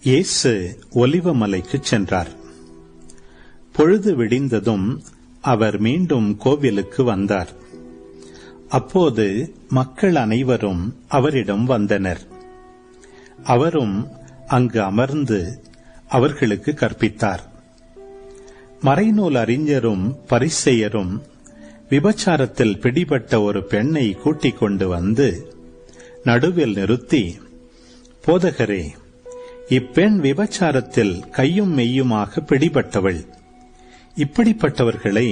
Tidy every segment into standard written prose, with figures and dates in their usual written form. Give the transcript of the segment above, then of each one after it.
இயேசு ஒலிவமலைக்கு சென்றார். பொழுது விடிந்ததும் அவர் மீண்டும் கோவிலுக்கு வந்தார். அப்போது மக்கள் அனைவரும் அவரிடம் வந்தனர். அவரும் அங்கு அமர்ந்து அவர்களுக்கு கற்பித்தார். மறைநூல் அறிஞரும் பரிசேயரும் விபச்சாரத்தில் பிடிபட்ட ஒரு பெண்ணை கூட்டிக் கொண்டு வந்து நடுவில் நிறுத்தி, போதகரே, இப்பெண் விபச்சாரத்தில் கையும் மெய்யுமாக பிடிபட்டவள். இப்படிப்பட்டவர்களை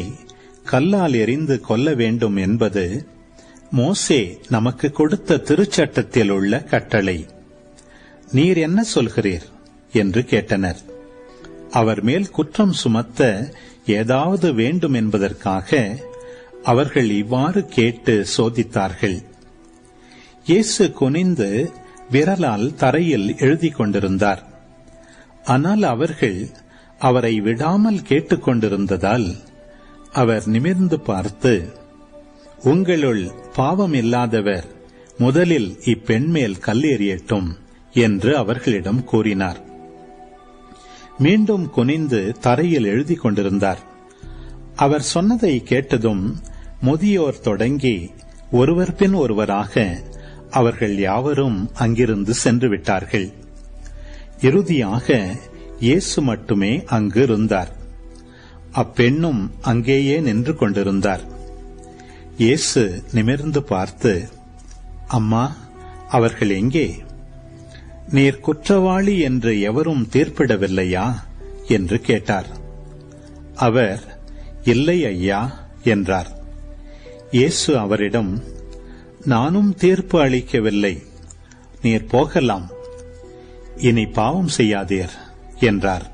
கல்லால் எறிந்து கொல்ல வேண்டும் என்பது மோசே நமக்கு கொடுத்த திருச்சட்டத்தில் உள்ள கட்டளை. நீர் என்ன சொல்கிறீர் என்று கேட்டனர். அவர் மேல் குற்றம் சுமத்த ஏதாவது வேண்டும் என்பதற்காக அவர்கள் இவ்வாறு கேட்டு சோதித்தார்கள். இயேசு குனிந்து விரலால் தரையில் எழுதி கொண்டிருந்தார். ஆனால் அவர்கள் அவரை விடாமல் கேட்டுக்கொண்டிருந்ததால் அவர் நிமிர்ந்து பார்த்து, உங்களுள் பாவம் இல்லாதவர் முதலில் இப்பெண் மேல் கல் எறியட்டும் என்று அவர்களிடம் கூறினார். மீண்டும் குனிந்து தரையில் எழுதி கொண்டிருந்தார். அவர் சொன்னதை கேட்டதும் முதியோர் தொடங்கி ஒருவர் பின் ஒருவராக அவர்கள் யாவரும் அங்கிருந்து சென்று விட்டார்கள். இறுதியாக இயேசு மட்டுமே அங்கு இருந்தார். அப்பெண்ணும் அங்கேயே நின்று கொண்டிருந்தார். இயேசு நிமிர்ந்து பார்த்து, அம்மா, அவர்கள் எங்கே? நீர் குற்றவாளி என்று எவரும் தீர்ப்பிடவில்லையா என்று கேட்டார். அவர், இல்லை ஐயா என்றார். இயேசு அவரிடம், நானும் தீர்ப்பு அளிக்கவில்லை, நீர் போகலாம், இனி பாவம் செய்யாதீர் என்றார்.